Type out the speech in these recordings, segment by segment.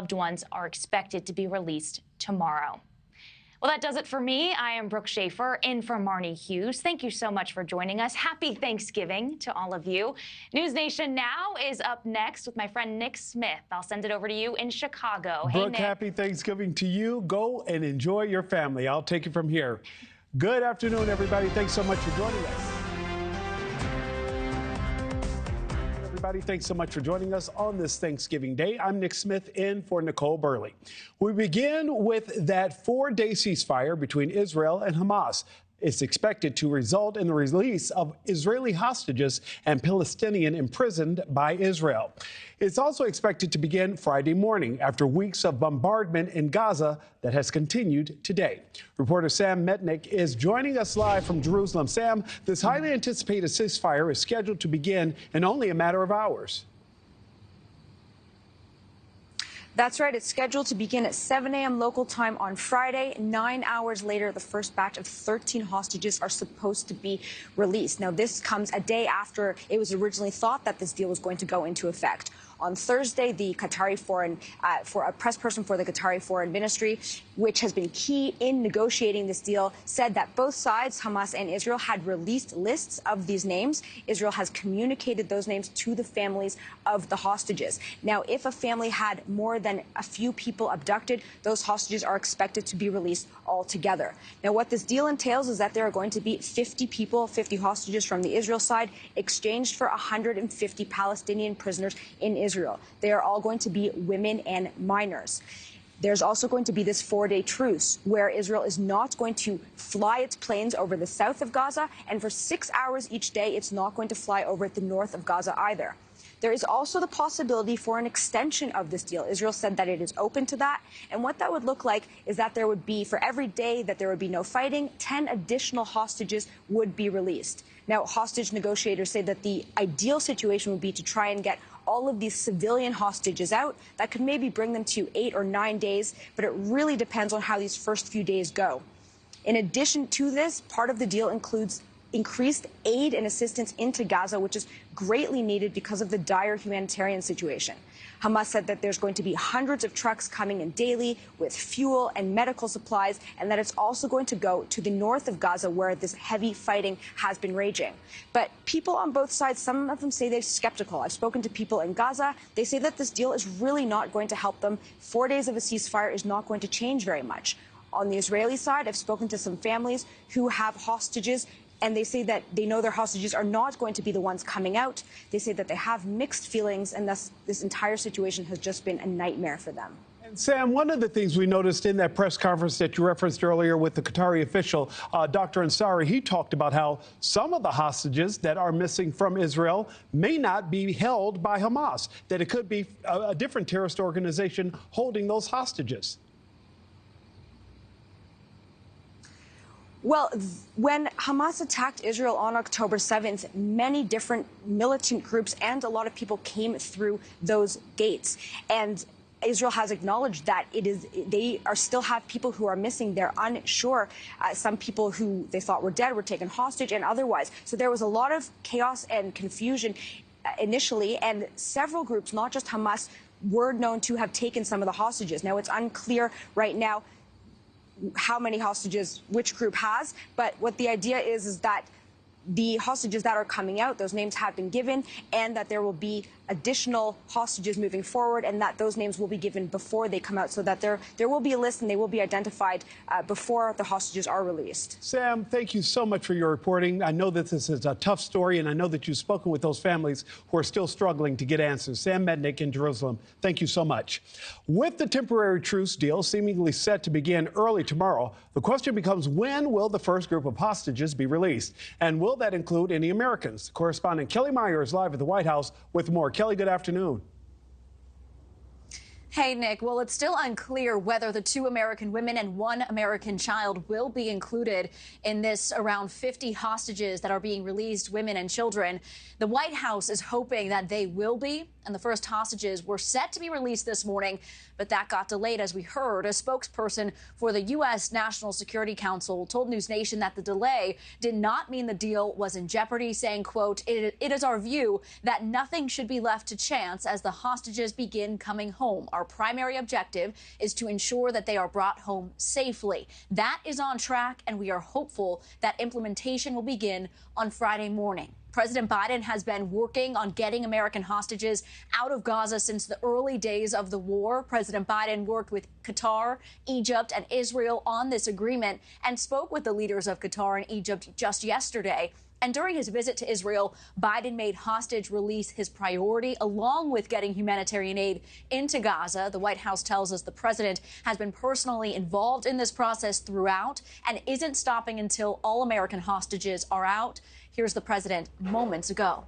loved ones are expected to be released tomorrow. Well, that does it for me. I am Brooke Schaefer, in for Marni Hughes. Thank you so much for joining us. Happy Thanksgiving to all of you. NewsNation Now is up next with my friend Nick Smith. I'll send it over to you in Chicago. Hey, Brooke, Nick. happy Thanksgiving to you. Go and enjoy your family. I'll take it from here. Good afternoon, everybody. Thanks so much for joining us. Everybody, thanks so much for joining us on this Thanksgiving Day. I'm Nick Smith, in for Nichole Berlie. We begin with that 4-day ceasefire between Israel and Hamas. It's expected to result in the release of Israeli hostages and Palestinian imprisoned by Israel. It's also expected to begin Friday morning after weeks of bombardment in Gaza that has continued today. Reporter Sam Metnick is joining us live from Jerusalem. Sam, this highly anticipated ceasefire is scheduled to begin in only a matter of hours. That's right. It's scheduled to begin at 7 a.m. local time on Friday. 9 hours later, the first batch of 13 hostages are supposed to be released. Now, this comes a day after it was originally thought that this deal was going to go into effect. On Thursday, the Qatari a press person for the Qatari Foreign Ministry, which has been key in negotiating this deal, said that both sides, Hamas and Israel, had released lists of these names. Israel has communicated those names to the families of the hostages. Now, if a family had more than a few people abducted, those hostages are expected to be released altogether. Now, what this deal entails is that there are going to be 50 hostages from the Israel side, exchanged for 150 Palestinian prisoners in Israel. They are all going to be women and minors. There's also going to be this 4-day truce where Israel is not going to fly its planes over the south of Gaza, and for 6 hours each day, it's not going to fly over the north of Gaza either. There is also the possibility for an extension of this deal. Israel said that it is open to that. And what that would look like is that there would be, for every day that there would be no fighting, 10 additional hostages would be released. Now, hostage negotiators say that the ideal situation would be to try and get all of these civilian hostages out. That could maybe bring them to 8 or 9 days, but it really depends on how these first few days go. In addition to this, part of the deal includes increased aid and assistance into Gaza, which is greatly needed because of the dire humanitarian situation. Hamas said that there's going to be hundreds of trucks coming in daily with fuel and medical supplies, and that it's also going to go to the north of Gaza where this heavy fighting has been raging. But people on both sides, some of them say they're skeptical. I've spoken to people in Gaza. They say that this deal is really not going to help them. 4 days of a ceasefire is not going to change very much. On the Israeli side, I've spoken to some families who have hostages, and they say that they know their hostages are not going to be the ones coming out. They say that they have mixed feelings, and thus this entire situation has just been a nightmare for them. And Sam, one of the things we noticed in that press conference that you referenced earlier with the Qatari official, Dr. Ansari, he talked about how some of the hostages that are missing from Israel may not be held by Hamas, that it could be a different terrorist organization holding those hostages. Well, when Hamas attacked Israel on October 7th, many different militant groups and a lot of people came through those gates. And Israel has acknowledged that they still have people who are missing. They're unsure. Some people who they thought were dead were taken hostage and otherwise. So there was a lot of chaos and confusion initially, and several groups, not just Hamas, were known to have taken some of the hostages. Now, it's unclear right now how many hostages which group has, but what the idea is that the hostages that are coming out, those names have been given, and that there will be additional hostages moving forward, and that those names will be given before they come out, so that there will be a list and they will be identified before the hostages are released. Sam, thank you so much for your reporting. I know that this is a tough story, and I know that you've spoken with those families who are still struggling to get answers. Sam Metnick in Jerusalem, thank you so much. With the temporary truce deal seemingly set to begin early tomorrow, the question becomes, when will the first group of hostages be released? And will that include any Americans? Correspondent Kelly Meyer is live at the White House with more. Kelly, good afternoon. Hey, Nick. Well, it's still unclear whether the 2 American women and 1 American child will be included in this around 50 hostages that are being released, women and children. The White House is hoping that they will be. and the first hostages were set to be released this morning, but that got delayed, as we heard. A spokesperson for the U.S. National Security Council told NewsNation that the delay did not mean the deal was in jeopardy, saying, quote, it is our view that nothing should be left to chance as the hostages begin coming home. Our primary objective is to ensure that they are brought home safely. That is on track, and we are hopeful that implementation will begin on Friday morning. President Biden has been working on getting American hostages out of Gaza since the early days of the war. President Biden worked with Qatar, Egypt, and Israel on this agreement and spoke with the leaders of Qatar and Egypt just yesterday. And during his visit to Israel, Biden made hostage release his priority, along with getting humanitarian aid into Gaza. The White House tells us the president has been personally involved in this process throughout and isn't stopping until all American hostages are out. Here's the president moments ago.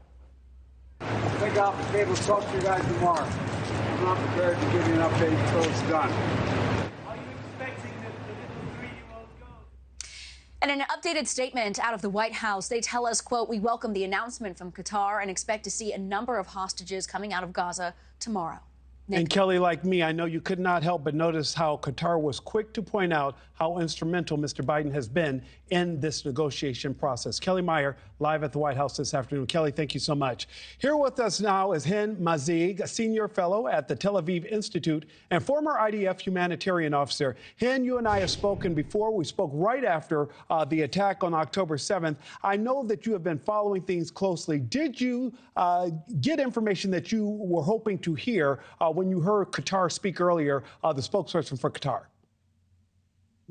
I think I'll be able to talk to you guys tomorrow. I'm not prepared to give you an update until it's done. Are you expecting that the little 3-year-old goes? And in an updated statement out of the White House, they tell us, quote, we welcome the announcement from Qatar and expect to see a number of hostages coming out of Gaza tomorrow. Nick. And Kelly, like me, I know you could not help but notice how Qatar was quick to point out how instrumental Mr. Biden has been in this negotiation process. Kelly Meyer, live at the White House this afternoon. Kelly, thank you so much. Here with us now is Hen Mazig, a senior fellow at the Tel Aviv Institute and former IDF humanitarian officer. Hen, you and I have spoken before. We spoke right after the attack on October 7th. I know that you have been following things closely. Did you get information that you were hoping to hear when you heard Qatar speak earlier, the spokesperson for Qatar?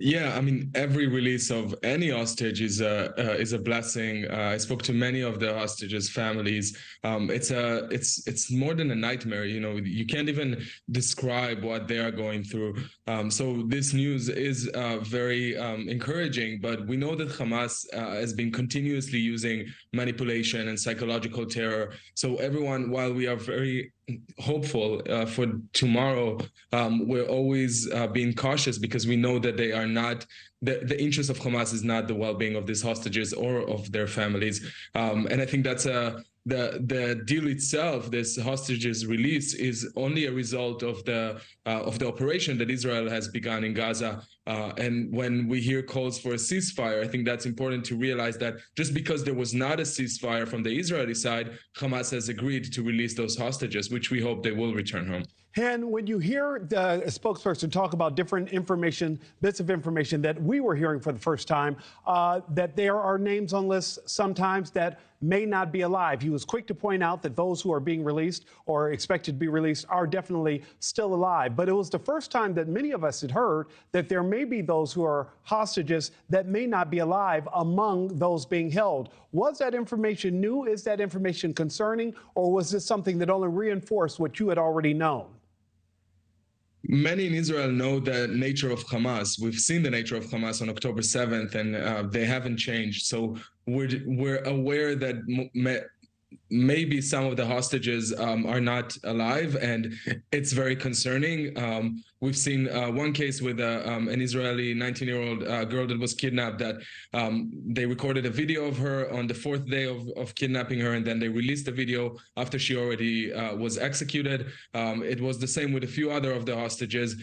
Yeah, I mean, every release of any hostage is a blessing. I spoke to many of the hostages' families. It's more than a nightmare. You know, you can't even describe what they are going through. So this news is very encouraging. But we know that Hamas has been continuously using manipulation and psychological terror. So everyone, while we are very hopeful for tomorrow, we're always being cautious because we know that they are not, the interest of Hamas is not the well-being of these hostages or of their families. And I think that's the deal itself, this hostages release, is only a result of the operation that Israel has begun in Gaza. And when we hear calls for a ceasefire, I think that's important to realize that just because there was not a ceasefire from the Israeli side, Hamas has agreed to release those hostages, which we hope they will return home. Hen, when you hear the spokesperson talk about different information, bits of information that we were hearing for the first time, that there are names on lists sometimes that may not be alive. He was quick to point out that those who are being released or expected to be released are definitely still alive. But it was the first time that many of us had heard that there may be those who are hostages that may not be alive among those being held. Was that information new? Is that information concerning? Or was this something that only reinforced what you had already known? Many in Israel know the nature of Hamas. We've seen the nature of Hamas on October 7th, and they haven't changed. So we're aware that maybe some of the hostages are not alive, and it's very concerning. We've seen one case with an Israeli 19-year-old girl that was kidnapped, that they recorded a video of her on the 4th day of kidnapping her, and then they released the video after she already was executed. It was the same with a few other of the hostages.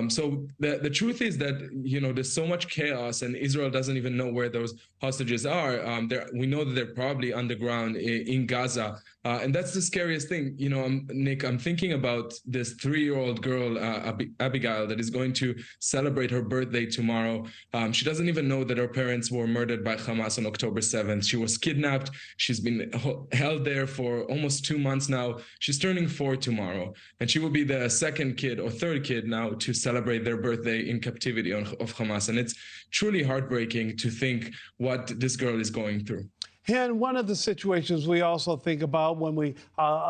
So the truth is that, you know, there's so much chaos, and Israel doesn't even know where those hostages are. We know that they're probably underground in Gaza. And that's the scariest thing. You know, Nick, I'm thinking about this 3-year-old girl, Abigail, that is going to celebrate her birthday tomorrow. She doesn't even know that her parents were murdered by Hamas on October 7th. She was kidnapped. She's been held there for almost 2 months now. She's turning 4 tomorrow, and she will be the second kid or third kid now to celebrate their birthday in captivity of Hamas. And it's truly heartbreaking to think what this girl is going through. And one of the situations we also think about when we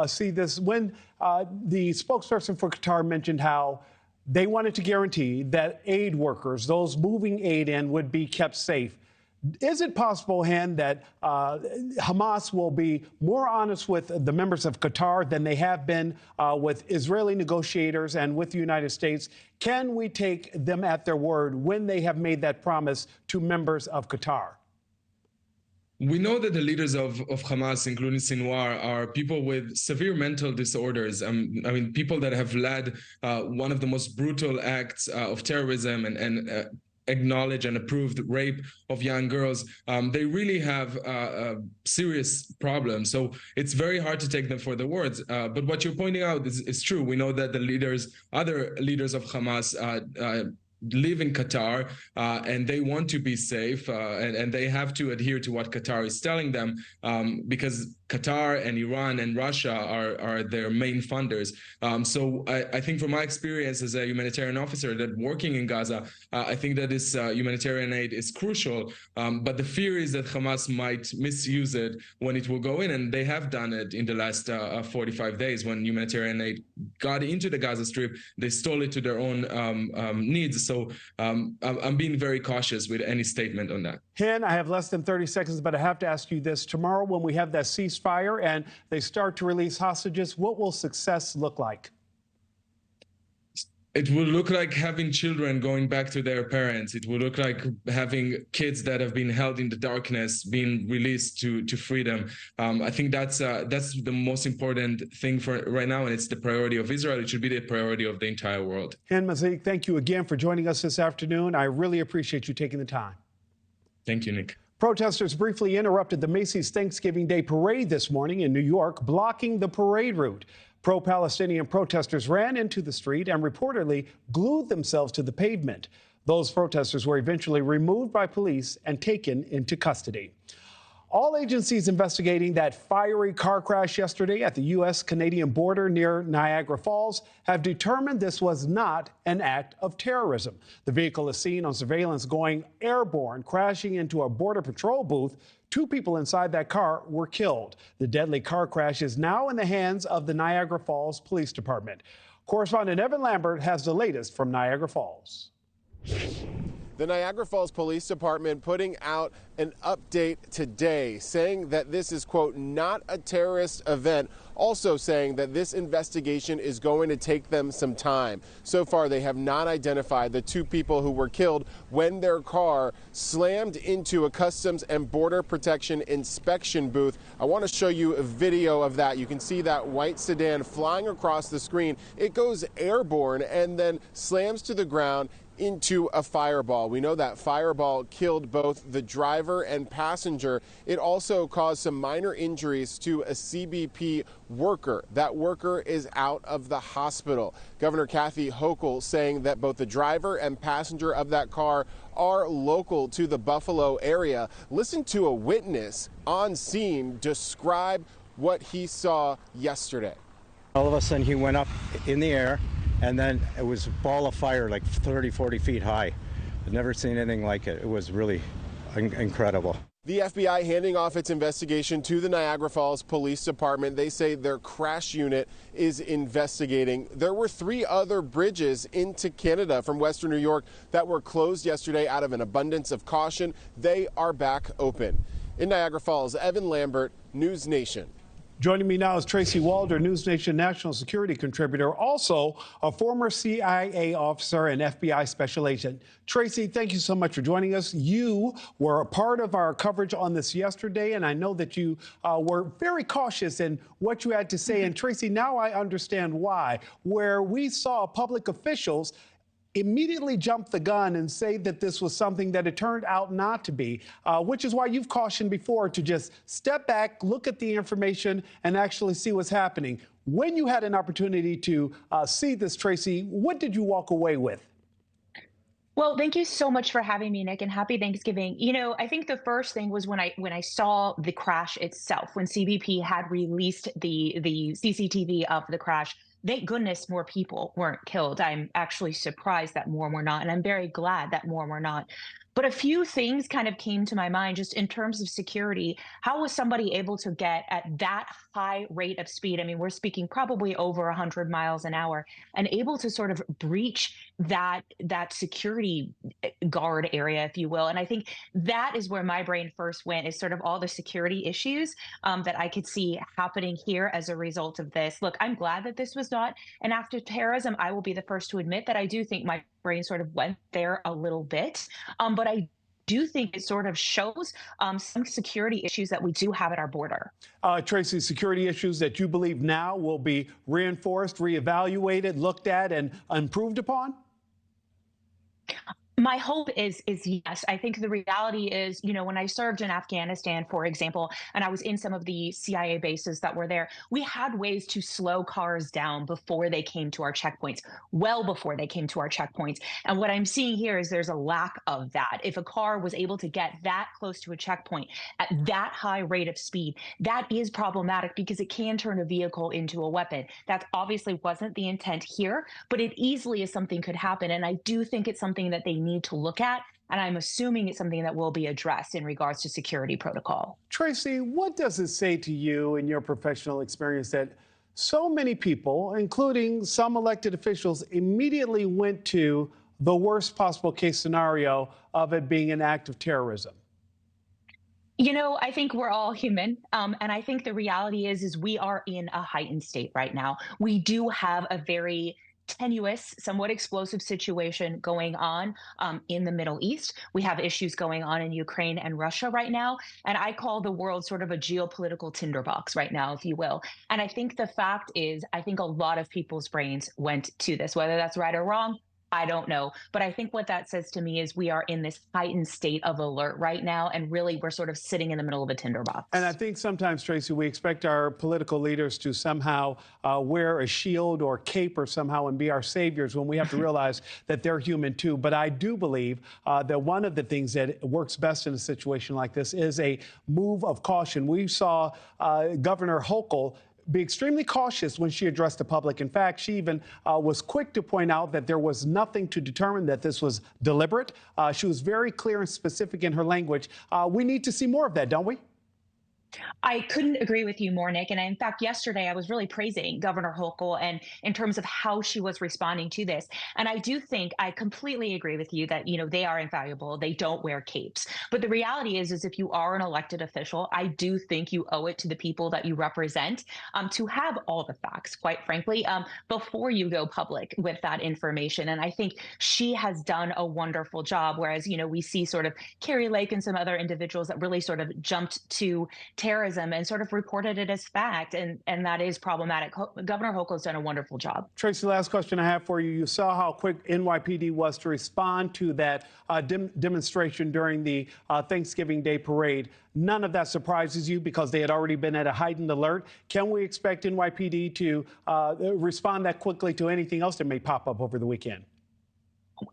see this, when the spokesperson for Qatar mentioned how they wanted to guarantee that aid workers, those moving aid in, would be kept safe. Is it possible, Hen, that Hamas will be more honest with the members of Qatar than they have been with Israeli negotiators and with the United States? Can we take them at their word when they have made that promise to members of Qatar? We know that the leaders of Hamas, including Sinwar, are people with severe mental disorders. I mean, people that have led one of the most brutal acts of terrorism and acknowledge and approved rape of young girls. They really have a serious problem. So it's very hard to take them for their words. But what you're pointing out is true. We know that the other leaders of Hamas live in Qatar and they want to be safe and they have to adhere to what Qatar is telling them because Qatar and Iran and Russia are their main funders. So I think from my experience as a humanitarian officer that working in Gaza, I think that this humanitarian aid is crucial. But the fear is that Hamas might misuse it when it will go in, and they have done it in the last 45 days when humanitarian aid got into the Gaza Strip. They stole it to their own needs. So I'm being very cautious with any statement on that. Hen, I have less than 30 seconds, but I have to ask you this. Tomorrow, when we have that ceasefire and they start to release hostages, what will success look like? It will look like having children going back to their parents. It will look like having kids that have been held in the darkness being released to freedom. I think that's the most important thing for right now, and it's the priority of Israel. It should be the priority of the entire world. Hen Mazik, thank you again for joining us this afternoon. I really appreciate you taking the time. Thank you, Nick. Protesters briefly interrupted the Macy's Thanksgiving Day parade this morning in New York, blocking the parade route. Pro-Palestinian protesters ran into the street and reportedly glued themselves to the pavement. Those protesters were eventually removed by police and taken into custody. All agencies investigating that fiery car crash yesterday at the U.S.-Canadian border near Niagara Falls have determined this was not an act of terrorism. The vehicle is seen on surveillance going airborne, crashing into a Border Patrol booth. 2 people inside that car were killed. The deadly car crash is now in the hands of the Niagara Falls Police Department. Correspondent Evan Lambert has the latest from Niagara Falls. The Niagara Falls Police Department putting out an update today saying that this is, quote, not a terrorist event, also saying that this investigation is going to take them some time. So far, they have not identified the 2 people who were killed when their car slammed into a Customs and Border Protection inspection booth. I want to show you a video of that. You can see that white sedan flying across the screen. It goes airborne and then slams to the ground into a fireball. We know that fireball killed both the driver and passenger. It also caused some minor injuries to a CBP worker. That worker is out of the hospital. Governor Kathy Hochul saying that both the driver and passenger of that car are local to the Buffalo area. Listen to a witness on scene describe what he saw yesterday. All of a sudden he went up in the air, and then it was a ball of fire like 30, 40 feet high. I've never seen anything like it. It was really incredible. The FBI handing off its investigation to the Niagara Falls Police Department. They say their crash unit is investigating. There were 3 other bridges into Canada from Western New York that were closed yesterday out of an abundance of caution. They are back open. In Niagara Falls, Evan Lambert, News Nation. Joining me now is Tracy Walder, NewsNation national security contributor, also a former CIA officer and FBI special agent. Tracy, thank you so much for joining us. You were a part of our coverage on this yesterday, and I know that you were very cautious in what you had to say. And Tracy, now I understand why. Where we saw public officials immediately jump the gun and say that this was something that it turned out not to be, which is why you've cautioned before to just step back, look at the information, and actually see what's happening. When you had an opportunity to see this, Tracy, what did you walk away with? Well, thank you so much for having me, Nick, and happy Thanksgiving. You know, I think the first thing was when I saw the crash itself, when CBP had released the CCTV of the crash. Thank goodness more people weren't killed. I'm actually surprised that more were not, and I'm very glad that more were not. But a few things kind of came to my mind just in terms of security. How was somebody able to get at that high rate of speed? I mean, we're speaking probably over 100 miles an hour, and able to sort of breach that security guard area, if you will. And I think that is where my brain first went, is sort of all the security issues that I could see happening here as a result of this. Look, I'm glad that this was not an act of terrorism. I will be the first to admit that I do think my brain sort of went there a little bit. But I do think it sort of shows some security issues that we do have at our border. Tracy, security issues that you believe now will be reinforced, reevaluated, looked at, and improved upon? My hope is yes. I think the reality is, when I served in Afghanistan, for example, and I was in some of the CIA bases that were there, we had ways to slow cars down before they came to our checkpoints, well before they came to our checkpoints. And what I'm seeing here is there's a lack of that. If a car was able to get that close to a checkpoint at that high rate of speed, that is problematic because it can turn a vehicle into a weapon. That obviously wasn't the intent here, but it easily is something could happen. And I do think it's something that they need to look at, and I'm assuming it's something that will be addressed in regards to security protocol. Tracy, what does it say to you in your professional experience that so many people, including some elected officials, immediately went to the worst possible case scenario of it being an act of terrorism? I think we're all human. And I think the reality is we are in a heightened state right now. We do have a very tenuous, somewhat explosive situation going on in the Middle East. We have issues going on in Ukraine and Russia right now. And I call the world sort of a geopolitical tinderbox right now, if you will. And I think the fact is, I think a lot of people's brains went to this, whether that's right or wrong. I don't know. But I think what that says to me is we are in this heightened state of alert right now. And really, we're sort of sitting in the middle of a tinderbox. And I think sometimes, Tracy, we expect our political leaders to somehow wear a shield or cape or somehow and be our saviors when we have to realize that they're human too. But I do believe that one of the things that works best in a situation like this is a move of caution. We saw Governor Hochul be extremely cautious when she addressed the public. In fact, she even was quick to point out that there was nothing to determine that this was deliberate. She was very clear and specific in her language. We need to see more of that, don't we? I couldn't agree with you more, Nick. And in fact, yesterday I was really praising Governor Hochul and in terms of how she was responding to this. And I do think I completely agree with you that, they are invaluable. They don't wear capes. But the reality is if you are an elected official, I do think you owe it to the people that you represent to have all the facts, quite frankly, before you go public with that information. And I think she has done a wonderful job. Whereas, we see sort of Carrie Lake and some other individuals that really sort of jumped to terrorism and sort of reported it as fact, and that is problematic. Governor Hochul has done a wonderful job. Tracy, last question I have for you. You saw how quick NYPD was to respond to that demonstration during the Thanksgiving Day parade. None of that surprises you because they had already been at a heightened alert. Can we expect NYPD to respond that quickly to anything else that may pop up over the weekend?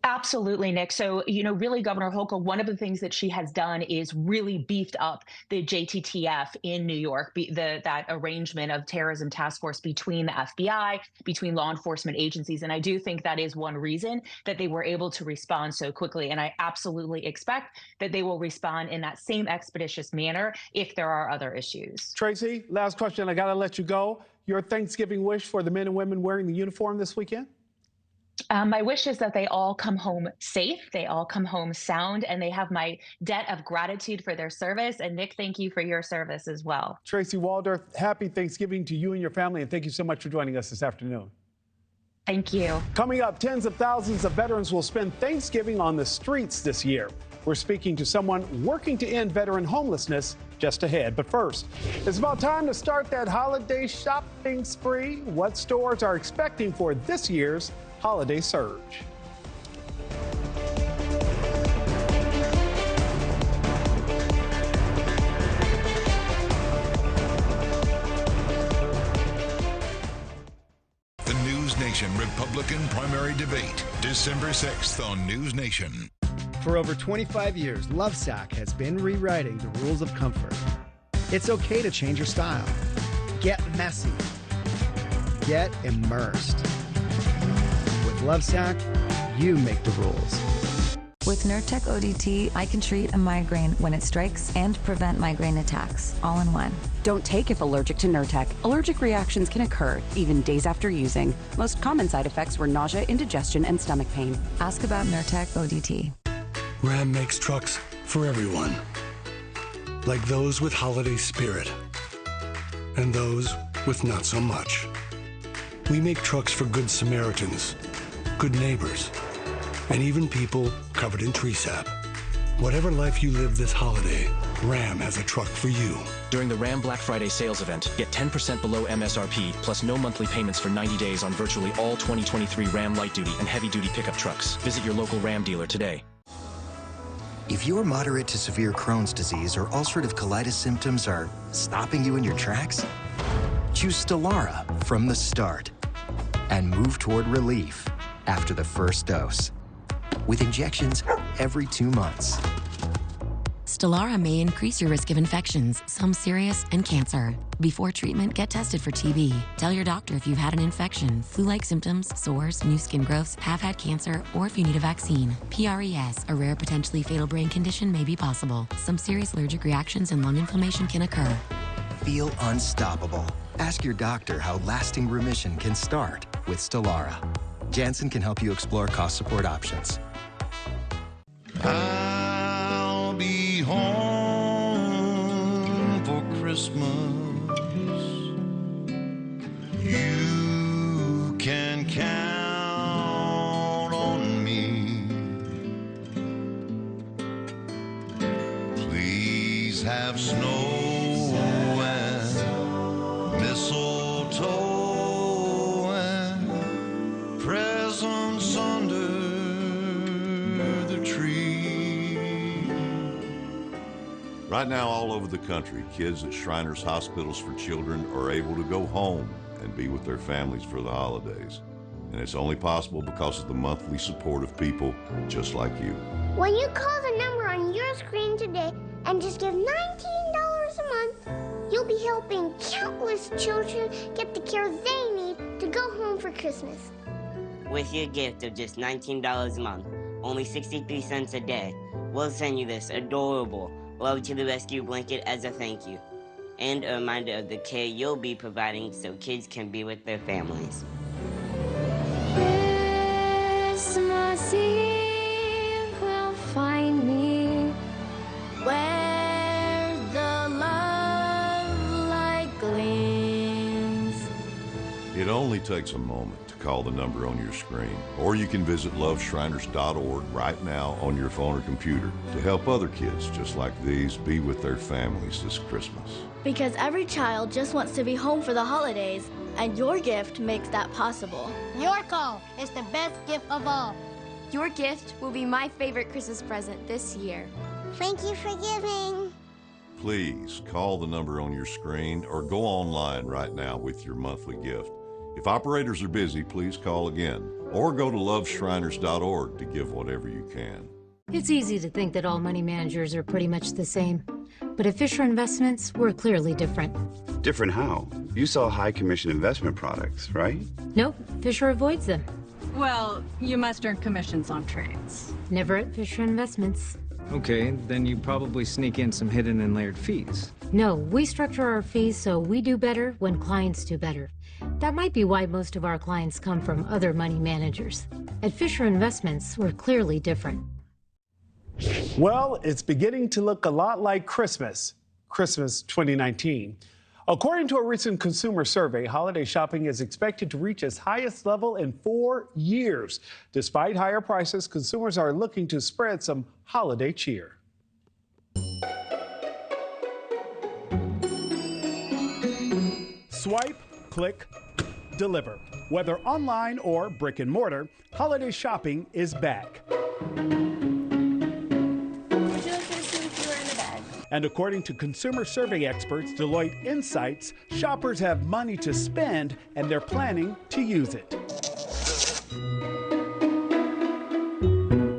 Absolutely, Nick. So, really, Governor Hochul, one of the things that she has done is really beefed up the JTTF in New York, that arrangement of terrorism task force between the FBI, between law enforcement agencies. And I do think that is one reason that they were able to respond so quickly. And I absolutely expect that they will respond in that same expeditious manner if there are other issues. Tracy, last question. I got to let you go. Your Thanksgiving wish for the men and women wearing the uniform this weekend? My wish is that they all come home safe, they all come home sound, and they have my debt of gratitude for their service. And Nick, thank you for your service as well. Tracy Waldorf, happy Thanksgiving to you and your family, and thank you so much for joining us this afternoon. Thank you. Coming up, tens of thousands of veterans will spend Thanksgiving on the streets this year. We're speaking to someone working to end veteran homelessness just ahead. But first, it's about time to start that holiday shopping spree. What stores are expecting for this year's holiday surge? The News Nation Republican primary debate, December 6th on News Nation. For over 25 years, Lovesac has been rewriting the rules of comfort. It's okay to change your style. Get messy. Get immersed. With Lovesac, you make the rules. With Nurtec ODT, I can treat a migraine when it strikes and prevent migraine attacks, all in one. Don't take if allergic to Nurtec. Allergic reactions can occur, even days after using. Most common side effects were nausea, indigestion, and stomach pain. Ask about Nurtec ODT. Ram makes trucks for everyone. Like those with holiday spirit. And those with not so much. We make trucks for good Samaritans, good neighbors, and even people covered in tree sap. Whatever life you live this holiday, Ram has a truck for you. During the Ram Black Friday sales event, get 10% below MSRP, plus no monthly payments for 90 days on virtually all 2023 Ram light-duty and heavy-duty pickup trucks. Visit your local Ram dealer today. If your moderate to severe Crohn's disease or ulcerative colitis symptoms are stopping you in your tracks, choose Stelara from the start and move toward relief after the first dose, with injections every 2 months. Stelara may increase your risk of infections, some serious, and cancer. Before treatment, get tested for TB. Tell your doctor if you've had an infection, flu-like symptoms, sores, new skin growths, have had cancer, or if you need a vaccine. PRES, a rare potentially fatal brain condition, may be possible. Some serious allergic reactions and lung inflammation can occur. Feel unstoppable. Ask your doctor how lasting remission can start with Stelara. Janssen can help you explore cost support options. I'll be home for Christmas. You can count on me. Please have snow and mistletoe and presents under the tree. Right now, all over the country, kids at Shriners Hospitals for Children are able to go home and be with their families for the holidays. And it's only possible because of the monthly support of people just like you. When you call the number on your screen today and just give $19 a month, you'll be helping countless children get the care they need to go home for Christmas. With your gift of just $19 a month, only 63 cents a day, we'll send you this adorable Love to the Rescue blanket as a thank you, and a reminder of the care you'll be providing so kids can be with their families. Christmas Eve will find me where the love light gleams. It only takes a moment to call the number on your screen, or you can visit loveshriners.org right now on your phone or computer to help other kids just like these be with their families this Christmas. Because every child just wants to be home for the holidays, and your gift makes that possible. Your call is the best gift of all. Your gift will be my favorite Christmas present this year. Thank you for giving. Please call the number on your screen or go online right now with your monthly gift. If operators are busy, please call again or go to loveshriners.org to give whatever you can. It's easy to think that all money managers are pretty much the same. But at Fisher Investments, we're clearly different. Different how? You sell high commission investment products, right? Nope, Fisher avoids them. Well, you must earn commissions on trades. Never at Fisher Investments. Okay, then you probably sneak in some hidden and layered fees. No, we structure our fees so we do better when clients do better. That might be why most of our clients come from other money managers. At Fisher Investments, we're clearly different. Well, it's beginning to look a lot like Christmas 2019. According to a recent consumer survey, holiday shopping is expected to reach its highest level in 4 years. Despite higher prices, consumers are looking to spread some holiday cheer. Swipe, click, deliver. Whether online or brick and mortar, holiday shopping is back. And according to consumer survey experts Deloitte Insights, shoppers have money to spend and they're planning to use it.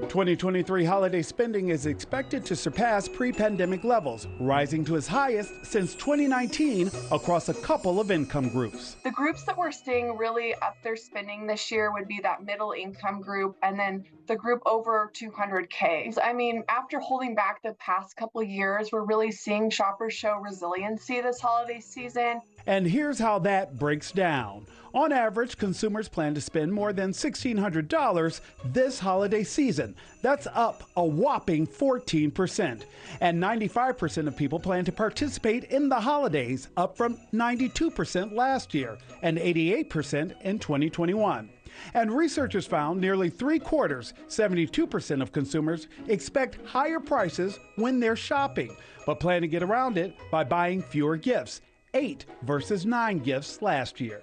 2023 holiday spending is expected to surpass pre-pandemic levels, rising to its highest since 2019 across a couple of income groups. The groups that we're seeing really up their spending this year would be that middle income group and then the group over 200K. I mean, after holding back the past couple of years, we're really seeing shoppers show resiliency this holiday season. And here's how that breaks down. On average, consumers plan to spend more than $1,600 this holiday season. That's up a whopping 14%. And 95% of people plan to participate in the holidays, up from 92% last year and 88% in 2021. And researchers found nearly 3/4, 72% of consumers expect higher prices when they're shopping, but plan to get around it by buying fewer gifts, 8 versus 9 gifts last year.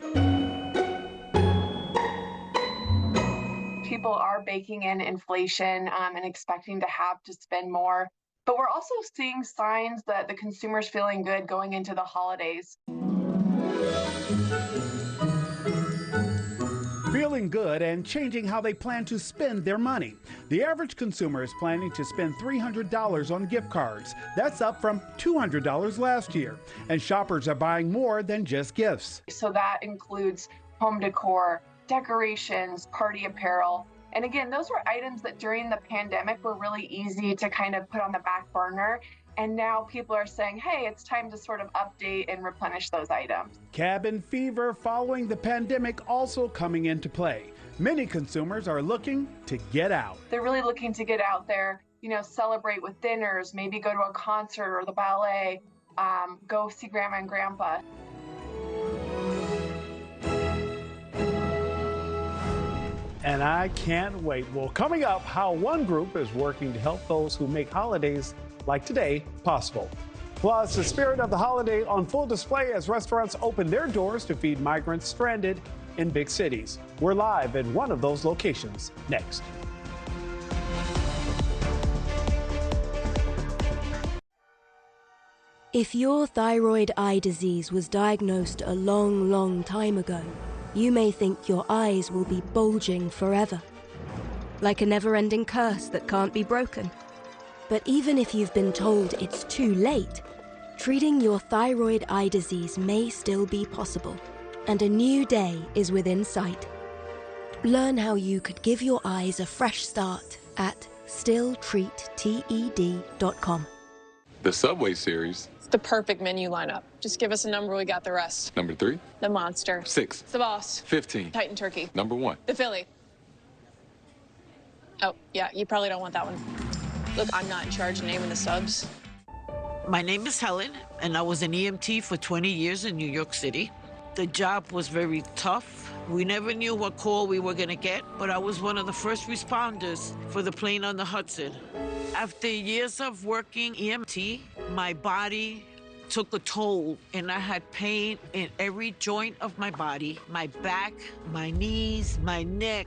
People are baking in inflation and expecting to have to spend more. But we're also seeing signs that the consumer's feeling good going into the holidays. Feeling good and changing how they plan to spend their money. The average consumer is planning to spend $300 on gift cards. That's up from $200 last year. And shoppers are buying more than just gifts. So that includes home decor, decorations, party apparel. And again, those were items that during the pandemic were really easy to kind of put on the back burner. And now people are saying, hey, it's time to sort of update and replenish those items. Cabin fever following the pandemic also coming into play. Many consumers are looking to get out. They're really looking to get out there, celebrate with dinners, maybe go to a concert or the ballet, go see grandma and grandpa. And I can't wait. Well, coming up, how one group is working to help those who make holidays like today possible. Plus, the spirit of the holiday on full display as restaurants open their doors to feed migrants stranded in big cities. We're live in one of those locations next. If your thyroid eye disease was diagnosed a long, long time ago, you may think your eyes will be bulging forever, like a never-ending curse that can't be broken. But even if you've been told it's too late, treating your thyroid eye disease may still be possible, and a new day is within sight. Learn how you could give your eyes a fresh start at stilltreatted.com. The Subway series. It's the perfect menu lineup. Just give us a number, we got the rest. Number 3. The Monster. 6. It's the Boss. 15. Titan Turkey. Number 1. The Philly. Oh, yeah, you probably don't want that one. Look, I'm not in charge of naming the subs. My name is Helen, and I was an EMT for 20 years in New York City. The job was very tough. We never knew what call we were gonna get, but I was one of the first responders for the plane on the Hudson. After years of working EMT, my body took a toll, and I had pain in every joint of my body, my back, my knees, my neck.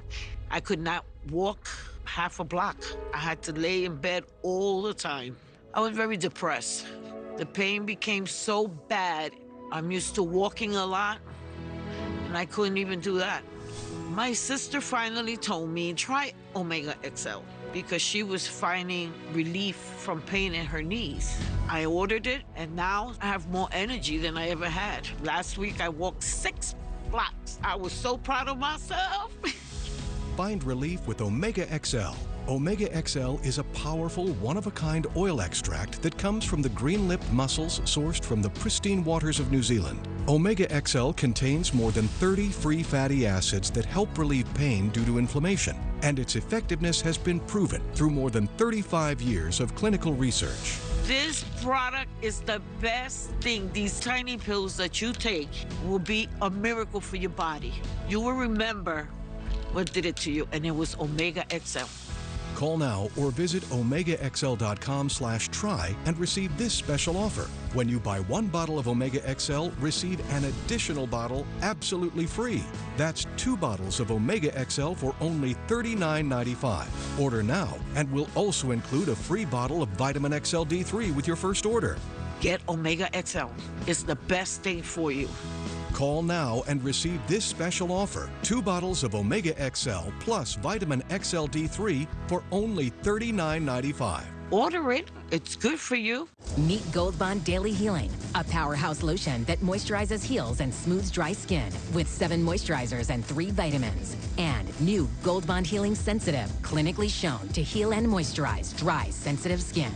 I could not walk half a block. I had to lay in bed all the time. I was very depressed. The pain became so bad. I'm used to walking a lot, and I couldn't even do that. My sister finally told me, try Omega XL, because she was finding relief from pain in her knees. I ordered it, and now I have more energy than I ever had. Last week, I walked 6 blocks. I was so proud of myself. Find relief with Omega XL. Omega XL is a powerful, one-of-a-kind oil extract that comes from the green-lipped mussels sourced from the pristine waters of New Zealand. Omega XL contains more than 30 free fatty acids that help relieve pain due to inflammation, and its effectiveness has been proven through more than 35 years of clinical research. This product is the best thing. These tiny pills that you take will be a miracle for your body. You will remember what did it to you, and it was Omega XL. Call now or visit omegaxl.com/try and receive this special offer. When you buy 1 bottle of Omega XL, receive an additional bottle absolutely free. That's 2 bottles of Omega XL for only $39.95. Order now, and we'll also include a free bottle of Vitamin XL D3 with your first order. Get Omega XL. It's the best thing for you. Call now and receive this special offer. 2 bottles of Omega XL plus Vitamin XL D3 for only $39.95. Order it. It's good for you. Meet Gold Bond Daily Healing, a powerhouse lotion that moisturizes, heals, and smooths dry skin with 7 moisturizers and 3 vitamins. And new Gold Bond Healing Sensitive, clinically shown to heal and moisturize dry, sensitive skin.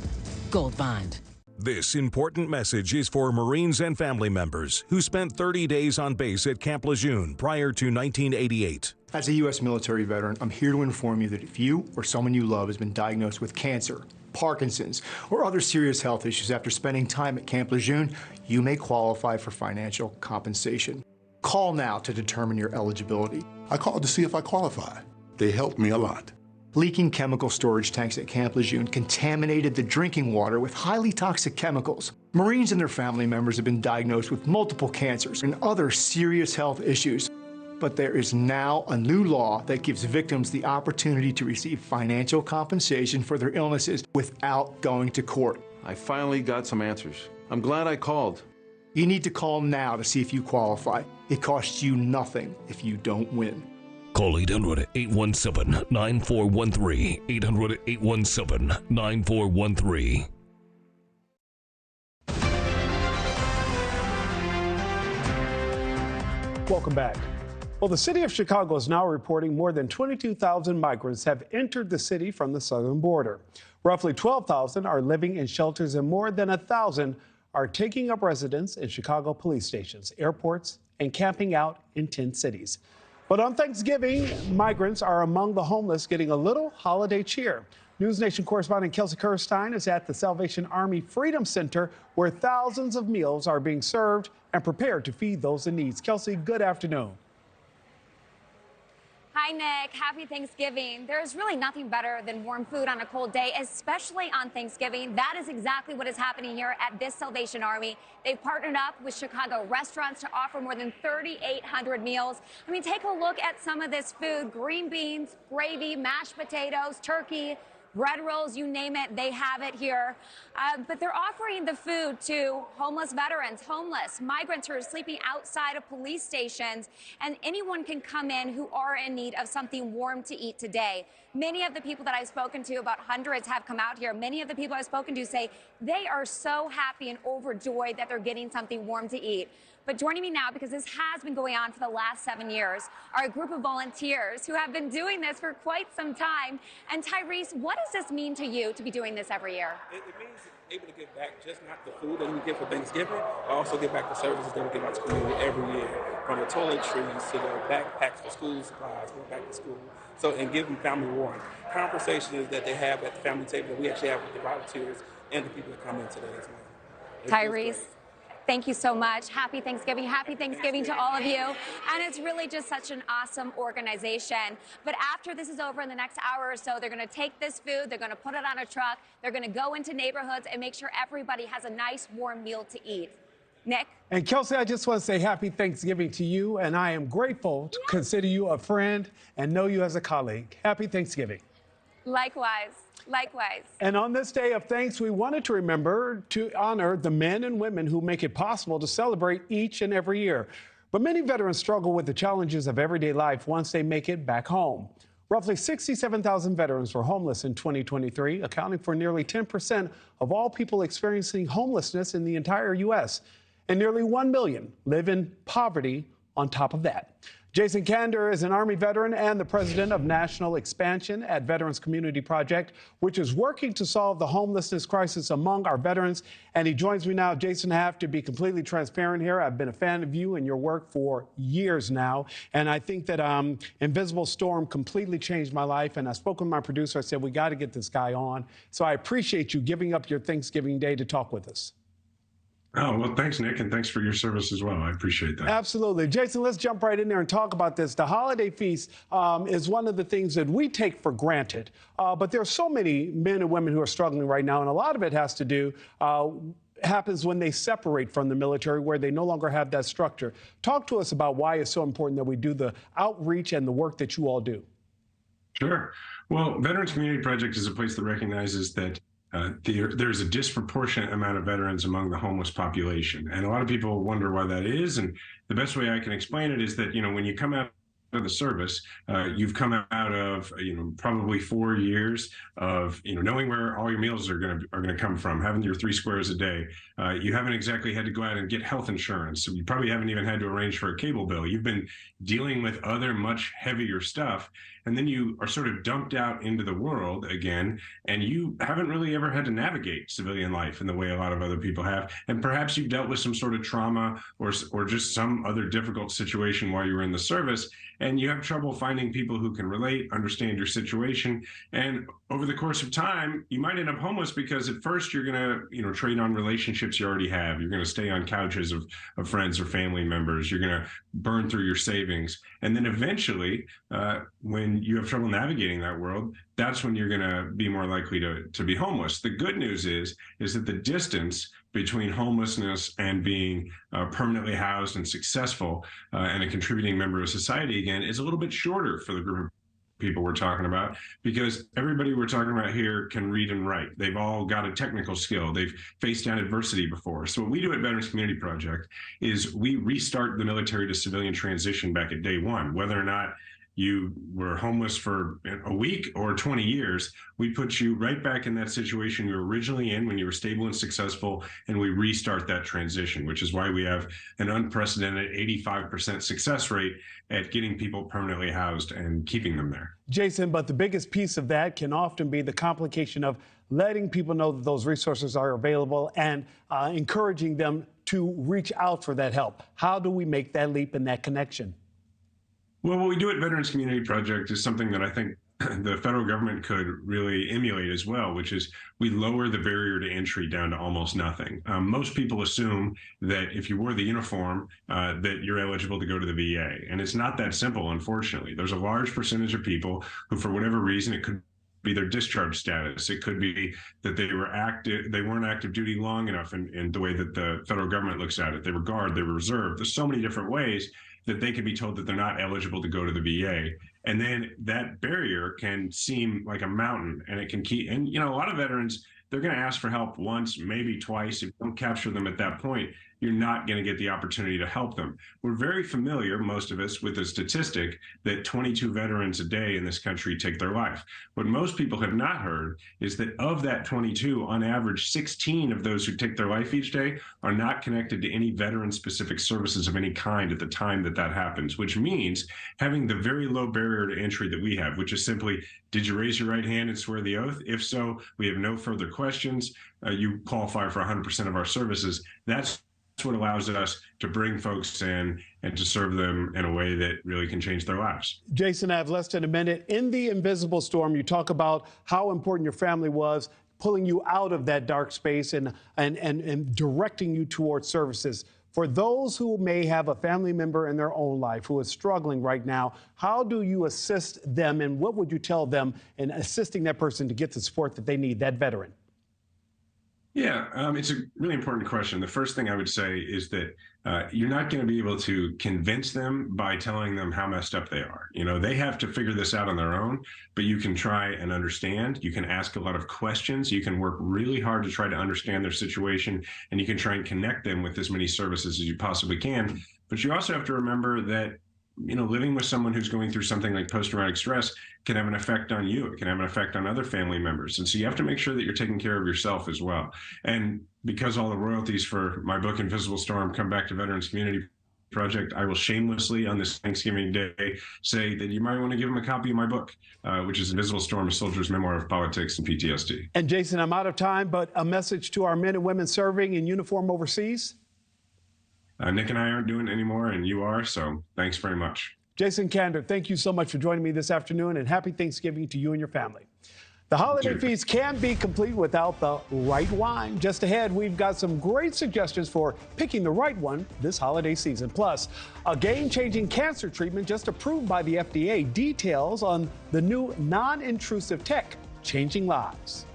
Gold Bond. This important message is for Marines and family members who spent 30 days on base at Camp Lejeune prior to 1988. As a U.S. military veteran, I'm here to inform you that if you or someone you love has been diagnosed with cancer, Parkinson's, or other serious health issues after spending time at Camp Lejeune, you may qualify for financial compensation. Call now to determine your eligibility. I called to see if I qualify. They helped me a lot. Leaking chemical storage tanks at Camp Lejeune contaminated the drinking water with highly toxic chemicals. Marines and their family members have been diagnosed with multiple cancers and other serious health issues. But there is now a new law that gives victims the opportunity to receive financial compensation for their illnesses without going to court. I finally got some answers. I'm glad I called. You need to call now to see if you qualify. It costs you nothing if you don't win. Call 800-817-9413. 800-817-9413. Welcome back. Well, the city of Chicago is now reporting more than 22,000 migrants have entered the city from the southern border. Roughly 12,000 are living in shelters and more than 1,000 are taking up residence in Chicago police stations, airports, and camping out in 10 cities. But on Thanksgiving, migrants are among the homeless getting a little holiday cheer. NewsNation correspondent Kelsey Kirstein is at the Salvation Army Freedom Center, where thousands of meals are being served and prepared to feed those in need. Kelsey, good afternoon. Hi, Nick. Happy Thanksgiving. There's really nothing better than warm food on a cold day, especially on Thanksgiving. That is exactly what is happening here at this Salvation Army. They've partnered up with Chicago restaurants to offer more than 3,800 meals. I mean, take a look at some of this food: green beans, gravy, mashed potatoes, turkey, bread rolls, you name it, they have it here. But they're offering the food to homeless veterans, homeless migrants who are sleeping outside of police stations, and anyone can come in who are in need of something warm to eat today. Many of the people that I've spoken to, about hundreds have come out here. Many of the people I've spoken to say they are so happy and overjoyed that they're getting something warm to eat. But joining me now, because this has been going on for the last 7 years, are a group of volunteers who have been doing this for quite some time. And Tyrese, what does this mean to you to be doing this every year? It means able to give back just not the food that we get for Thanksgiving, but also give back the services that we give out to the community every year, from the toiletries to the backpacks for school supplies, going back to school. So, and give them family warmth. Conversations that they have at the family table that we actually have with the volunteers and the people that come in today as well. Tyrese, thank you so much. Happy Thanksgiving. Happy Thanksgiving to all of you. And it's really just such an awesome organization. But after this is over in the next hour or so, they're going to take this food, they're going to put it on a truck, they're going to go into neighborhoods and make sure everybody has a nice warm meal to eat. Nick? And Kelsey, I just want to say happy Thanksgiving to you, and I am grateful to consider you a friend and know you as a colleague. Happy Thanksgiving. Likewise. Likewise. And on this day of thanks, we wanted to remember to honor the men and women who make it possible to celebrate each and every year. But many veterans struggle with the challenges of everyday life once they make it back home. Roughly 67,000 veterans were homeless in 2023, accounting for nearly 10% of all people experiencing homelessness in the entire U.S. And nearly 1 million live in poverty on top of that. Jason Kander is an Army veteran and the president of National Expansion at Veterans Community Project, which is working to solve the homelessness crisis among our veterans. And he joins me now. Jason, I have to be completely transparent here. I've been a fan of you and your work for years now. And I think that Invisible Storm completely changed my life. And I spoke with my producer. I said, we got to get this guy on. So I appreciate you giving up your Thanksgiving Day to talk with us. Oh, well, thanks, Nick, and thanks for your service as well. I appreciate that. Absolutely. Jason, let's jump right in there and talk about this. The holiday feast is one of the things that we take for granted, but there are so many men and women who are struggling right now, and a lot of it has to do happens when they separate from the military, where they no longer have that structure. Talk to us about why it's so important that we do the outreach and the work that you all do. Sure. Well, Veterans Community Project is a place that recognizes that there's a disproportionate amount of veterans among the homeless population. And a lot of people wonder why that is. And the best way I can explain it is that, when you come out of the service, you've come out of, probably 4 years of, knowing where all your meals are going to come from, having your 3 squares a day. You haven't exactly had to go out and get health insurance. So you probably haven't even had to arrange for a cable bill. You've been dealing with other much heavier stuff. and then you are sort of dumped out into the world again, and you haven't really ever had to navigate civilian life in the way a lot of other people have. And perhaps you've dealt with some sort of trauma or just some other difficult situation while you were in the service, and you have trouble finding people who can relate, understand your situation. And over the course of time, you might end up homeless because at first you're going to, trade on relationships you already have. You're going to stay on couches of friends or family members. You're going to burn through your savings. And then eventually, when you have trouble navigating that world, that's when you're going to be more likely to be homeless. The good news is that the distance between homelessness and being permanently housed and successful and a contributing member of society again is a little bit shorter for the group of people we're talking about, because everybody we're talking about here can read and write. They've all got a technical skill. They've faced down adversity before. So what we do at Veterans Community Project is we restart the military to civilian transition back at day one. Whether or not you were homeless for a week or 20 years, we put you right back in that situation you were originally in when you were stable and successful, and we restart that transition, which is why we have an unprecedented 85% success rate at getting people permanently housed and keeping them there. Jason, but the biggest piece of that can often be the complication of letting people know that those resources are available and encouraging them to reach out for that help. How do we make that leap and that connection? Well, what we do at Veterans Community Project is something that I think the federal government could really emulate as well, which is we lower the barrier to entry down to almost nothing. Most people assume that if you wore the uniform, that you're eligible to go to the VA. And it's not that simple, unfortunately. There's a large percentage of people who, for whatever reason, it could be their discharge status. It could be that they weren't active duty long enough in the way that the federal government looks at it. They were guard, they were reserve. There's so many different ways that they can be told that they're not eligible to go to the VA. And then that barrier can seem like a mountain, and it can keep, and a lot of veterans, they're going to ask for help once, maybe twice. If you don't capture them at that point, you're not going to get the opportunity to help them. We're very familiar, most of us, with the statistic that 22 veterans a day in this country take their life. What most people have not heard is that of that 22, on average, 16 of those who take their life each day are not connected to any veteran-specific services of any kind at the time that that happens, which means having the very low barrier to entry that we have, which is simply, did you raise your right hand and swear the oath? If so, we have no further questions. You qualify for 100% of our services. That's what allows us to bring folks in and to serve them in a way that really can change their lives. Jason, I have less than a minute. In the invisible storm, you talk about how important your family was, pulling you out of that dark space and directing you towards services. For those who may have a family member in their own life who is struggling right now, how do you assist them, and what would you tell them in assisting that person to get the support that they need, that veteran? Yeah, it's a really important question. The first thing I would say is that you're not going to be able to convince them by telling them how messed up they are. They have to figure this out on their own, but you can try and understand. You can ask a lot of questions. You can work really hard to try to understand their situation, and you can try and connect them with as many services as you possibly can. But you also have to remember that living with someone who's going through something like post-traumatic stress can have an effect on you. It can have an effect on other family members. And so you have to make sure that you're taking care of yourself as well. And because all the royalties for my book, Invisible Storm, come back to Veterans Community Project, I will shamelessly on this Thanksgiving Day say that you might want to give them a copy of my book, which is Invisible Storm, A Soldier's Memoir of Politics and PTSD. And Jason, I'm out of time, but a message to our men and women serving in uniform overseas? Nick and I aren't doing it anymore, and you are, so thanks very much. Jason Kander, thank you so much for joining me this afternoon, and happy Thanksgiving to you and your family. The holiday feast can't be complete without the right wine. Just ahead, we've got some great suggestions for picking the right one this holiday season. Plus, a game-changing cancer treatment just approved by the FDA. Details on the new non-intrusive tech changing lives.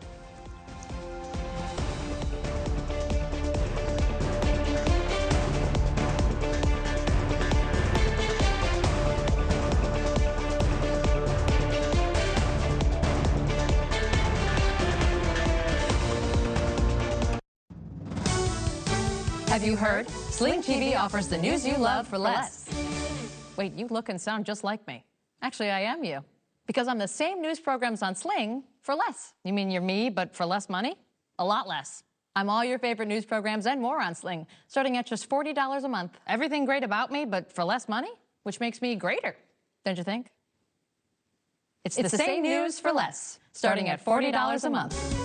Have you heard? Sling TV offers the news you love for less. Wait, you look and sound just like me. Actually, I am you. Because I'm the same news programs on Sling for less. You mean you're me, but for less money? A lot less. I'm all your favorite news programs and more on Sling, starting at just $40 a month. Everything great about me, but for less money, which makes me greater, don't you think? It's the same news for less, starting at $40 a month.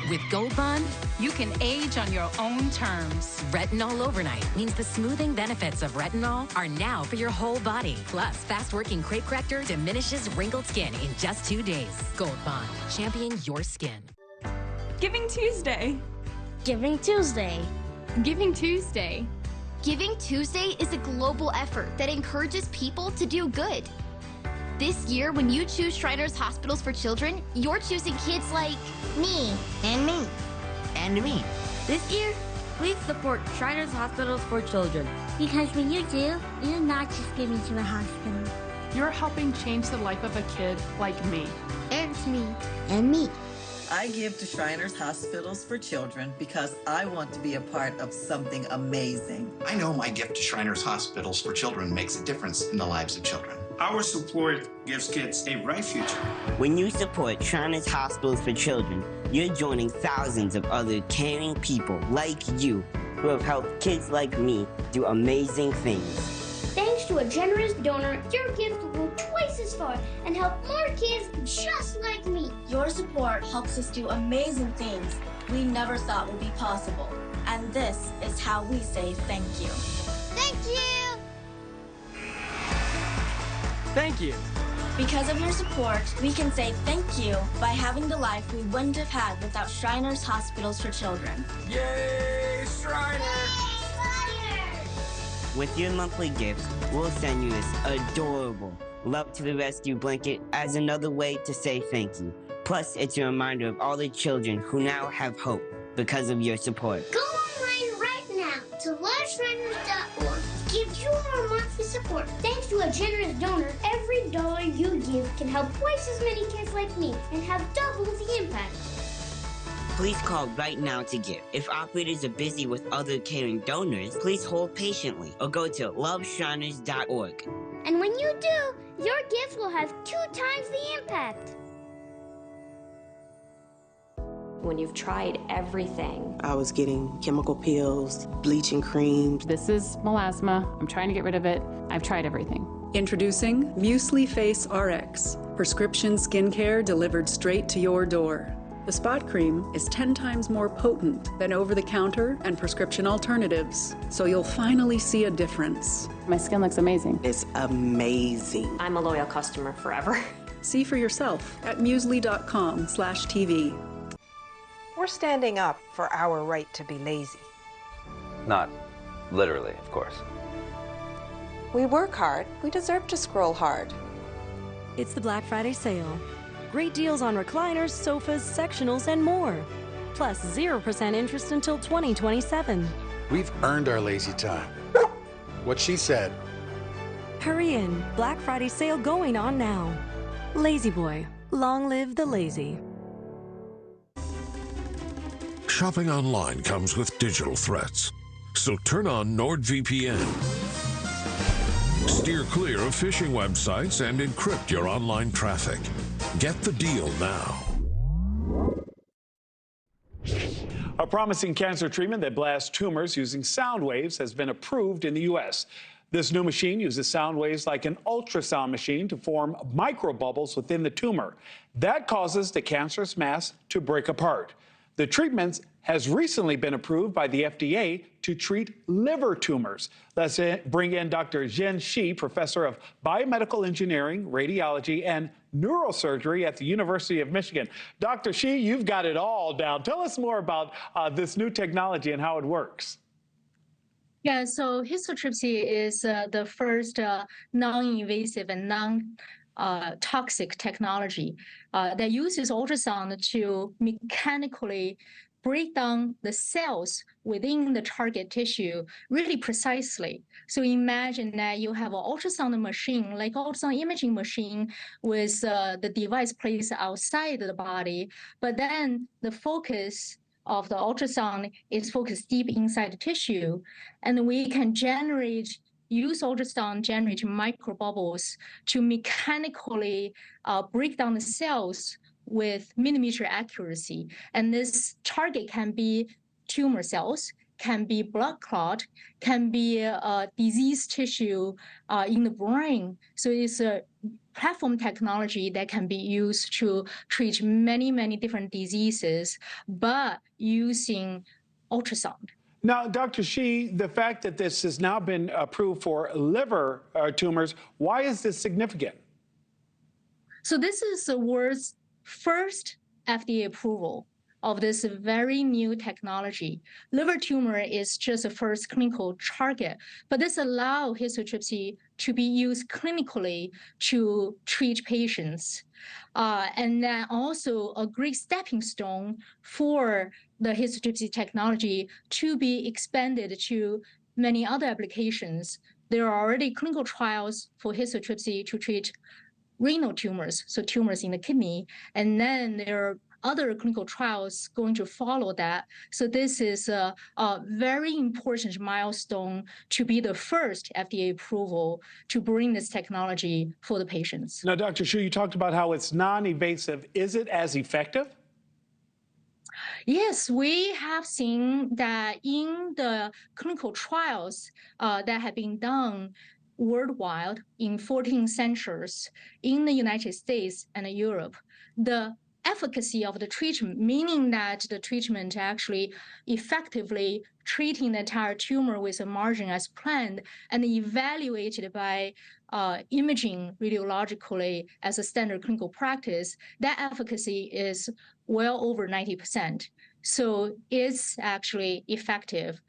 With Gold Bond, You can age on your own terms. Retinol Overnight means the smoothing benefits of retinol are now for your whole body. Plus, fast-working crepe corrector diminishes wrinkled skin in just 2 days. Gold Bond, champion your skin. Giving Tuesday. Giving Tuesday. Giving Tuesday. Giving Tuesday is a global effort that encourages people to do good. This year, when you choose Shriners Hospitals for Children, you're choosing kids like me and me and me. This year, please support Shriners Hospitals for Children. Because when you do, you're not just giving to a hospital. You're helping change the life of a kid like me. And me. And me. I give to Shriners Hospitals for Children because I want to be a part of something amazing. I know my gift to Shriners Hospitals for Children makes a difference in the lives of children. Our support gives kids a bright future. When you support Shriners Hospitals for Children, you're joining thousands of other caring people like you who have helped kids like me do amazing things. Thanks to a generous donor, your gift will go twice as far and help more kids just like me. Your support helps us do amazing things we never thought would be possible. And this is how we say thank you. Thank you! Thank you. Because of your support, we can say thank you by having the life we wouldn't have had without Shriners Hospitals for Children. Yay, Shriners! With your monthly gift, we'll send you this adorable Love to the Rescue blanket as another way to say thank you. Plus, it's a reminder of all the children who now have hope because of your support. Go online right now to loveshriners.org. Give your monthly support. Thanks to a generous donor, every dollar you give can help twice as many kids like me and have double the impact. Please call right now to give. If operators are busy with other caring donors, please hold patiently or go to loveshriners.org. And when you do, your gift will have 2 times the impact. When you've tried everything. I was getting chemical peels, bleaching creams. This is melasma. I'm trying to get rid of it. I've tried everything. Introducing Muesli Face RX, prescription skincare delivered straight to your door. The spot cream is 10 times more potent than over-the-counter and prescription alternatives, so you'll finally see a difference. My skin looks amazing. It's amazing. I'm a loyal customer forever. See for yourself at muesli.com/TV. We're standing up for our right to be lazy. Not literally, of course. We work hard. We deserve to scroll hard. It's the Black Friday sale. Great deals on recliners, sofas, sectionals, and more. Plus 0% interest until 2027. We've earned our lazy time. What she said. Hurry in. Black Friday sale going on now. Lazy Boy. Long live the lazy. Shopping online comes with digital threats. So turn on NordVPN. Steer clear of phishing websites and encrypt your online traffic. Get the deal now. A promising cancer treatment that blasts tumors using sound waves has been approved in the U.S. This new machine uses sound waves like an ultrasound machine to form microbubbles within the tumor. That causes the cancerous mass to break apart. The treatment has recently been approved by the FDA to treat liver tumors. Let's bring in Dr. Zhen Shi, professor of biomedical engineering, radiology, and neurosurgery at the University of Michigan. Dr. Shi, you've got it all down. Tell us more about this new technology and how it works. Yeah, so histotripsy is the first non-invasive and non-toxic technology that uses ultrasound to mechanically break down the cells within the target tissue really precisely. So imagine that you have an ultrasound machine, like ultrasound imaging machine, with the device placed outside the body, but then the focus of the ultrasound is focused deep inside the tissue, and we can use ultrasound generate microbubbles to mechanically break down the cells with millimeter accuracy. And this target can be tumor cells, can be blood clot, can be diseased tissue in the brain. So it's a platform technology that can be used to treat many, many different diseases, but using ultrasound. Now, Dr. Shi, the fact that this has now been approved for liver tumors, why is this significant? So this is the world's first FDA approval of this very new technology. Liver tumor is just the first clinical target, but this allows historytrypsy to be used clinically to treat patients. And then also a great stepping stone for the historytrypsy technology to be expanded to many other applications. There are already clinical trials for historytrypsy to treat renal tumors, so tumors in the kidney, and then there are other clinical trials going to follow that. So this is a very important milestone to be the first FDA approval to bring this technology for the patients. Now, Dr. Shu, you talked about how it's non-invasive. Is it as effective? Yes, we have seen that in the clinical trials that have been done worldwide in 14 centers in the United States and Europe, the efficacy of the treatment, meaning that the treatment actually effectively treating the entire tumor with a margin as planned and evaluated by imaging radiologically as a standard clinical practice, that efficacy is well over 90%. So it's actually effective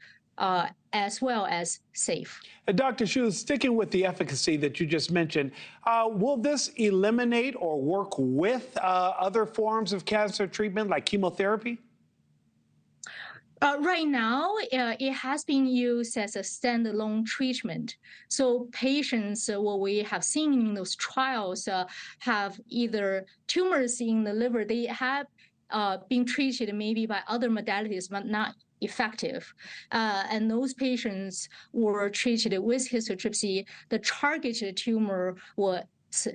as well as safe. Dr. Shu, sticking with the efficacy that you just mentioned, will this eliminate or work with other forms of cancer treatment like chemotherapy? Right now, it has been used as a standalone treatment. So patients, what we have seen in those trials, have either tumors in the liver. They have been treated maybe by other modalities, but not effective. And those patients were treated with historytrypsy. The targeted tumor was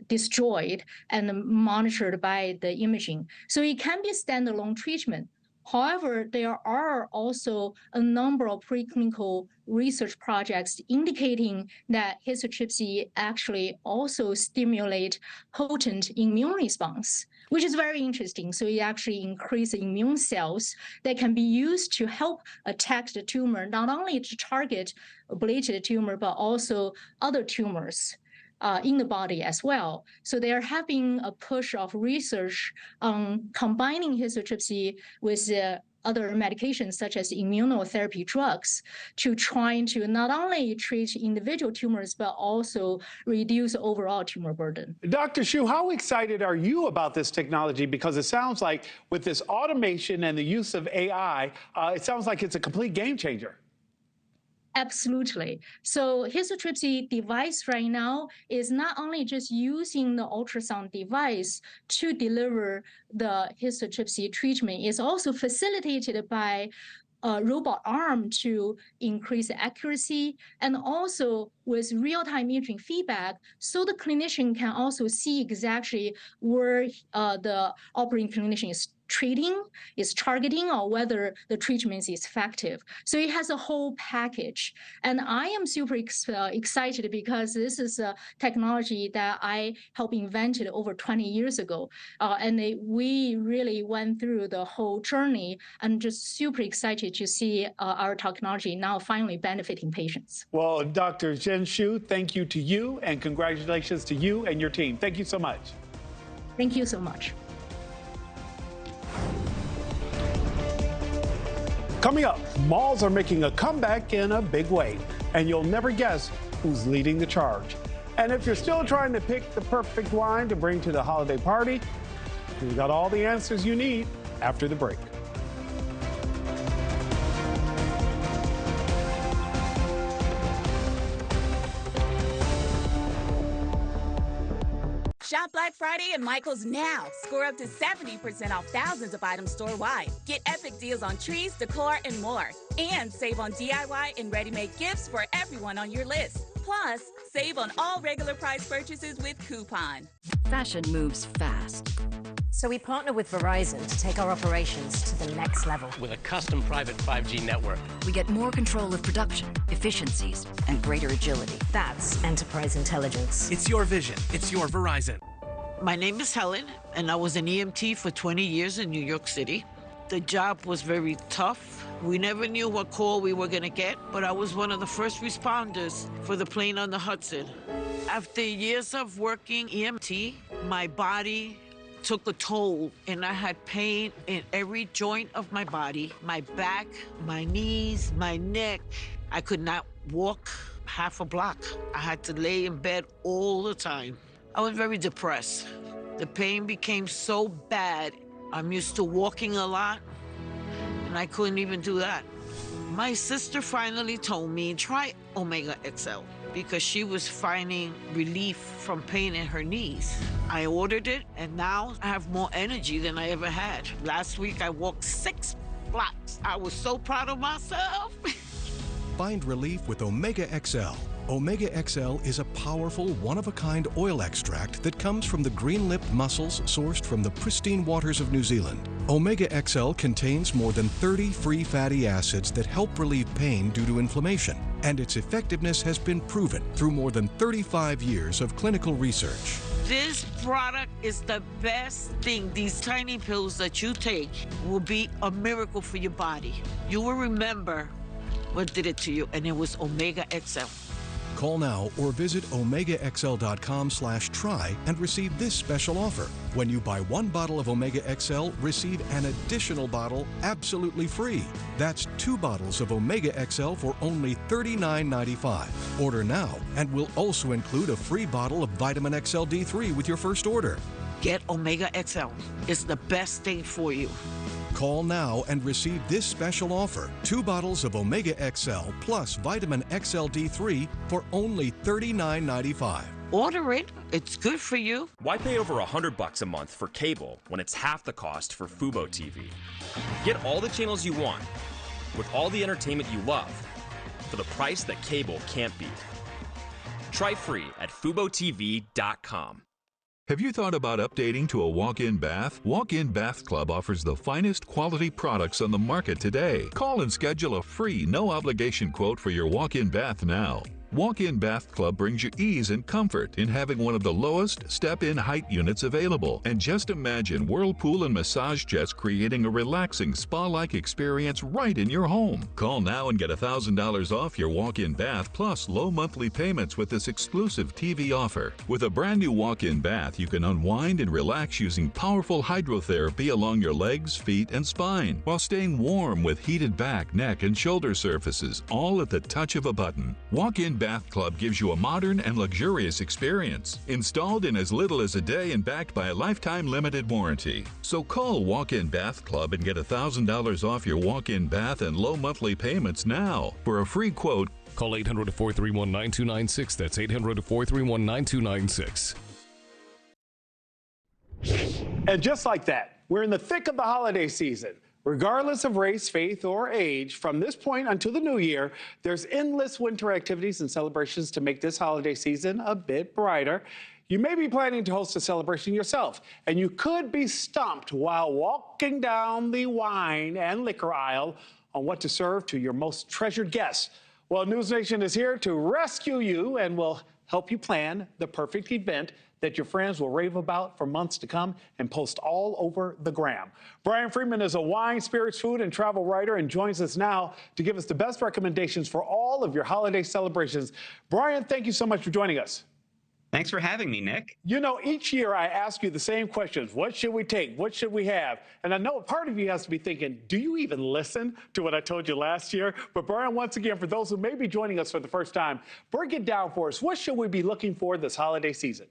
destroyed and monitored by the imaging. So it can be a standalone treatment. However, there are also a number of preclinical research projects indicating that historytrypsy actually also stimulate potent immune response, which is very interesting. So it actually increases immune cells that can be used to help attack the tumor, not only to target ablated tumor, but also other tumors in the body as well. So there have been a push of research on combining historytrypsy with other medications such as immunotherapy drugs to trying to not only treat individual tumors, but also reduce overall tumor burden. Dr. Shu, how excited are you about this technology? Because it sounds like with this automation and the use of AI, it sounds like it's a complete game changer. Absolutely. So historytrypsy device right now is not only just using the ultrasound device to deliver the historytrypsy treatment, it's also facilitated by a robot arm to increase accuracy and also with real-time imaging feedback, so the clinician can also see exactly where the operating clinician is treating, is targeting, or whether the treatment is effective. So it has a whole package. And I am super excited because this is a technology that I helped invent over 20 years ago. And we really went through the whole journey and just super excited to see our technology now finally benefiting patients. Well, Dr. Jen Shu, thank you to you and congratulations to you and your team. Thank you so much. Thank you so much. Coming up, malls are making a comeback in a big way, and you'll never guess who's leading the charge. And if you're still trying to pick the perfect wine to bring to the holiday party, we've got all the answers you need after the break. Shop Black Friday at Michael's now. Score up to 70% off thousands of items store-wide. Get epic deals on trees, decor, and more. And save on DIY and ready-made gifts for everyone on your list. Plus, save on all regular price purchases with coupon. Fashion moves fast. So we partner with Verizon to take our operations to the next level. With a custom private 5G network, we get more control of production, efficiencies, and greater agility. That's enterprise intelligence. It's your vision. It's your Verizon. My name is Helen, and I was an EMT for 20 years in New York City. The job was very tough. We never knew what call we were going to get, but I was one of the first responders for the plane on the Hudson. After years of working EMT, my body took a toll, and I had pain in every joint of my body, my back, my knees, my neck. I could not walk half a block. I had to lay in bed all the time. I was very depressed. The pain became so bad. I'm used to walking a lot, and I couldn't even do that. My sister finally told me, try Omega XL, because she was finding relief from pain in her knees. I ordered it, and now I have more energy than I ever had. Last week, I walked 6 blocks. I was so proud of myself. Find relief with Omega XL. Omega XL is a powerful, one-of-a-kind oil extract that comes from the green-lipped mussels sourced from the pristine waters of New Zealand. Omega XL contains more than 30 free fatty acids that help relieve pain due to inflammation, and its effectiveness has been proven through more than 35 years of clinical research. This product is the best thing. These tiny pills that you take will be a miracle for your body. You will remember what did it to you, and it was Omega XL. Call now or visit omegaxl.com/try and receive this special offer. When you buy 1 bottle of Omega XL, receive an additional bottle absolutely free. That's 2 bottles of Omega XL for only $39.95. Order now, and we'll also include a free bottle of Vitamin XL D3 with your first order. Get Omega XL. It's the best thing for you. Call now and receive this special offer. 2 bottles of Omega XL plus Vitamin XL D3 for only $39.95. Order it. It's good for you. Why pay over $100 a month for cable when it's half the cost for Fubo TV? Get all the channels you want with all the entertainment you love for the price that cable can't beat. Try free at FuboTV.com. Have you thought about updating to a walk-in bath? Walk-in Bath Club offers the finest quality products on the market today. Call and schedule a free, no-obligation quote for your walk-in bath now. Walk-in Bath Club brings you ease and comfort in having one of the lowest step-in height units available. And just imagine whirlpool and massage jets creating a relaxing spa-like experience right in your home. Call now and get $1,000 off your walk-in bath plus low monthly payments with this exclusive TV offer. With a brand new walk-in bath, you can unwind and relax using powerful hydrotherapy along your legs, feet, and spine, while staying warm with heated back, neck, and shoulder surfaces, all at the touch of a button. Walk-in Bath Club gives you a modern and luxurious experience, installed in as little as a day and backed by a lifetime limited warranty. So call Walk-in Bath Club and get $1,000 off your walk-in bath and low monthly payments now. For a free quote, call 800-431-9296. That's 800-431-9296. And just like that, we're in the thick of the holiday season. Regardless of race, faith, or age, from this point until the new year, there's endless winter activities and celebrations to make this holiday season a bit brighter. You may be planning to host a celebration yourself, and you could be stumped while walking down the wine and liquor aisle on what to serve to your most treasured guests. Well, NewsNation is here to rescue you and will help you plan the perfect event that your friends will rave about for months to come and post all over the gram. Brian Freeman is a wine, spirits, food, and travel writer and joins us now to give us the best recommendations for all of your holiday celebrations. Brian, thank you so much for joining us. Thanks for having me, Nick. You know, each year I ask you the same questions. What should we take? What should we have? And I know part of you has to be thinking, do you even listen to what I told you last year? But Brian, once again, for those who may be joining us for the first time, break it down for us. What should we be looking for this holiday season?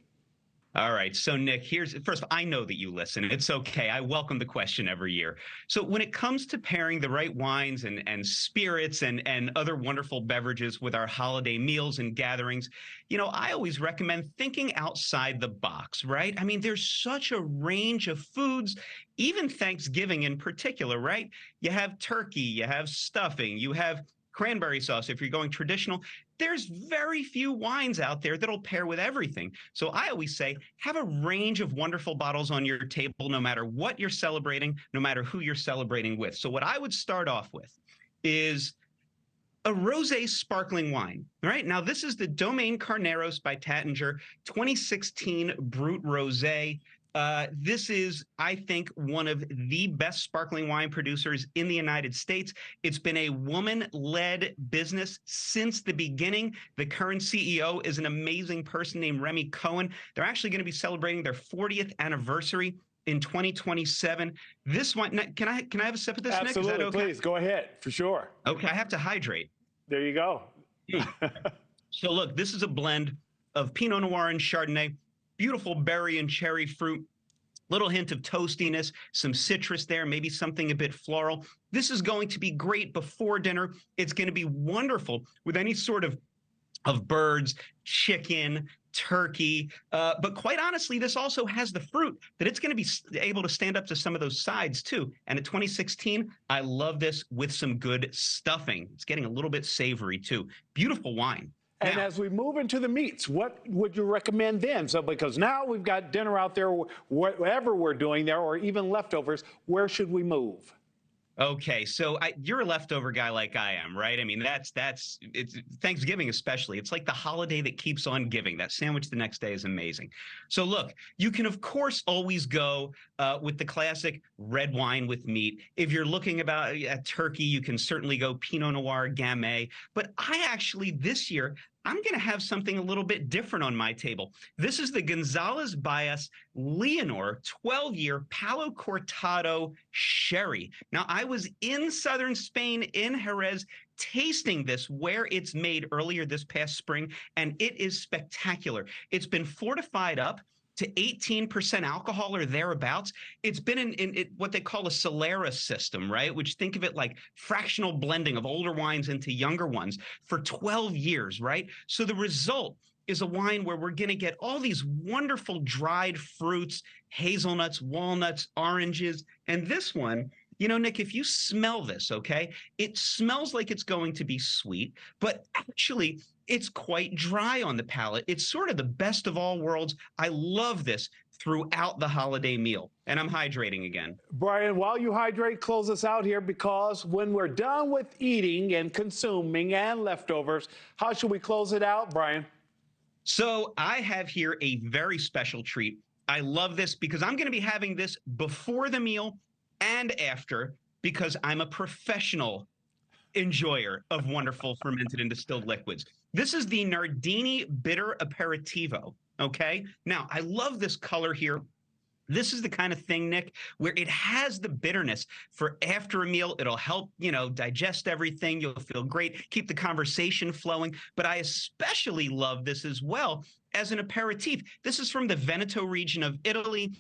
All right. So, Nick, first, I know that you listen. It's okay. I welcome the question every year. So when it comes to pairing the right wines and spirits and other wonderful beverages with our holiday meals and gatherings, you know, I always recommend thinking outside the box, right? I mean, there's such a range of foods, even Thanksgiving in particular, right? You have turkey, you have stuffing, you have cranberry sauce if you're going traditional. there's very few wines out there that'll pair with everything. So I always say, have a range of wonderful bottles on your table, no matter what you're celebrating, no matter who you're celebrating with. So what I would start off with is a rosé sparkling wine. All right, now this is the Domaine Carneros by Tattinger 2016 Brut Rosé. This is, I think, one of the best sparkling wine producers in the United States. It's been a woman-led business since the beginning. The current CEO is an amazing person named Remy Cohen. They're actually going to be celebrating their 40th anniversary in 2027. This one, can I have a sip of this, Nick? Absolutely, Is that okay? Please, go ahead, for sure. Okay, I have to hydrate. There you go. So look, this is a blend of Pinot Noir and Chardonnay, beautiful berry and cherry fruit, little hint of toastiness, some citrus there, maybe something a bit floral. This is going to be great before dinner. It's going to be wonderful with any sort of birds, chicken, turkey. But quite honestly, this also has the fruit that it's going to be able to stand up to some of those sides too. And at 2016, I love this with some good stuffing. It's getting a little bit savory too. Beautiful wine. And now, as we move into the meats, what would you recommend then? So because now we've got dinner out there, whatever we're doing there, or even leftovers, where should we move? Okay, so you're a leftover guy like I am, right? I mean, it's Thanksgiving especially. It's like the holiday that keeps on giving. That sandwich the next day is amazing. So look, you can of course always go with the classic red wine with meat. If you're looking at turkey, you can certainly go Pinot Noir, Gamay. But I actually this year, I'm going to have something a little bit different on my table. This is the Gonzalez Baez Leonor 12-year Palo Cortado Sherry. Now, I was in southern Spain, in Jerez, tasting this where it's made earlier this past spring, and it is spectacular. It's been fortified up to 18% alcohol or thereabouts. It's been in what they call a Solera system, right? Which think of it like fractional blending of older wines into younger ones for 12 years, right? So the result is a wine where we're going to get all these wonderful dried fruits, hazelnuts, walnuts, oranges. And this one, you know, Nick, if you smell this, okay, it smells like it's going to be sweet, but actually it's quite dry on the palate. It's sort of the best of all worlds. I love this throughout the holiday meal. And I'm hydrating again. Brian, while you hydrate, close us out here, because when we're done with eating and consuming and leftovers, how should we close it out, Brian? So I have here a very special treat. I love this because I'm going to be having this before the meal and after, because I'm a professional enjoyer of wonderful fermented and distilled liquids. This is the Nardini Bitter Aperitivo, okay? Now, I love this color here. This is the kind of thing, Nick, where it has the bitterness for after a meal. It'll help, you know, digest everything. You'll feel great, keep the conversation flowing. But I especially love this as well as an aperitif. This is from the Veneto region of Italy.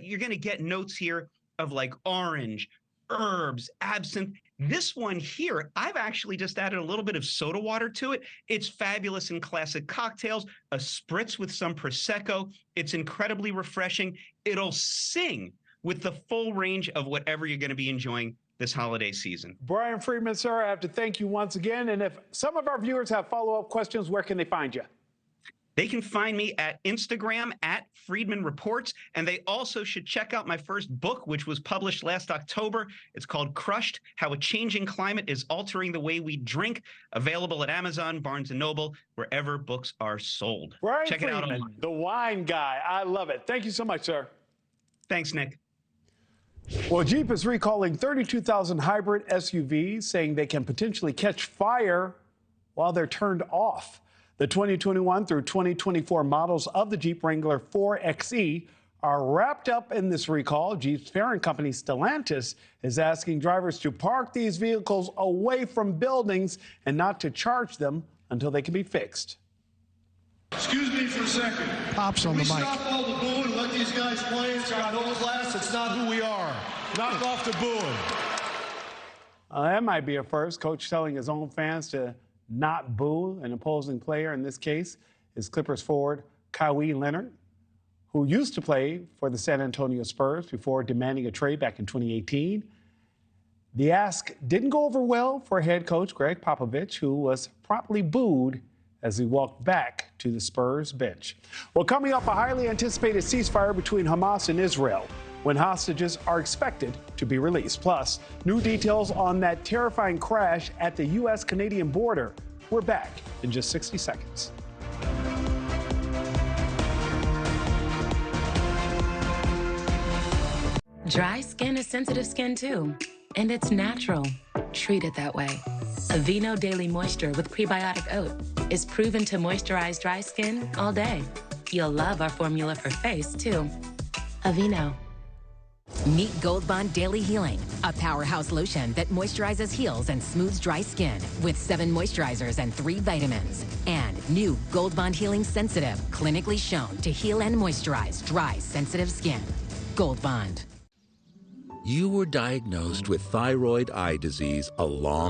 You're going to get notes here of like orange, herbs, absinthe. This one here, I've actually just added a little bit of soda water to it. It's fabulous in classic cocktails, a spritz with some Prosecco. It's incredibly refreshing. It'll sing with the full range of whatever you're going to be enjoying this holiday season. Brian Friedman, sir, I have to thank you once again. And if some of our viewers have follow-up questions, where can they find you? They can find me at Instagram at Friedman Reports, and they also should check out my first book, which was published last October. It's called Crushed: How a Changing Climate is Altering the Way We Drink, available at Amazon, Barnes & Noble, wherever books are sold. Brian Check Friedman, it out online. the wine guy. I love it. Thank you so much, sir. Thanks, Nick. Well, Jeep is recalling 32,000 hybrid SUVs, saying they can potentially catch fire while they're turned off. The 2021 through 2024 models of the Jeep Wrangler 4xe are wrapped up in this recall. Jeep's parent company, Stellantis, is asking drivers to park these vehicles away from buildings and not to charge them until they can be fixed. Excuse me for a second. Pops on the mic. Stop all the booing and let these guys play. It's got no class. It's not who we are. Knock off the booing. That might be a first. Coach telling his own fans to not boo an opposing player. In this case is Clippers forward Kawhi Leonard, who used to play for the San Antonio Spurs before demanding a trade back in 2018. The ask didn't go over well for head coach Greg Popovich, who was promptly booed as he walked back to the Spurs bench. Well, coming up, a highly anticipated ceasefire between Hamas and Israel, when hostages are expected to be released. Plus, new details on that terrifying crash at the U.S.-Canadian border. We're back in just 60 seconds. Dry skin is sensitive skin too, and it's natural. Treat it that way. Aveeno Daily Moisture with prebiotic oat is proven to moisturize dry skin all day. You'll love our formula for face too. Aveeno. Meet Gold Bond Daily Healing, a powerhouse lotion that moisturizes, heals, and smooths dry skin with 7 moisturizers and 3 vitamins. And new Gold Bond Healing Sensitive, clinically shown to heal and moisturize dry, sensitive skin. Gold Bond. You were diagnosed with thyroid eye disease a long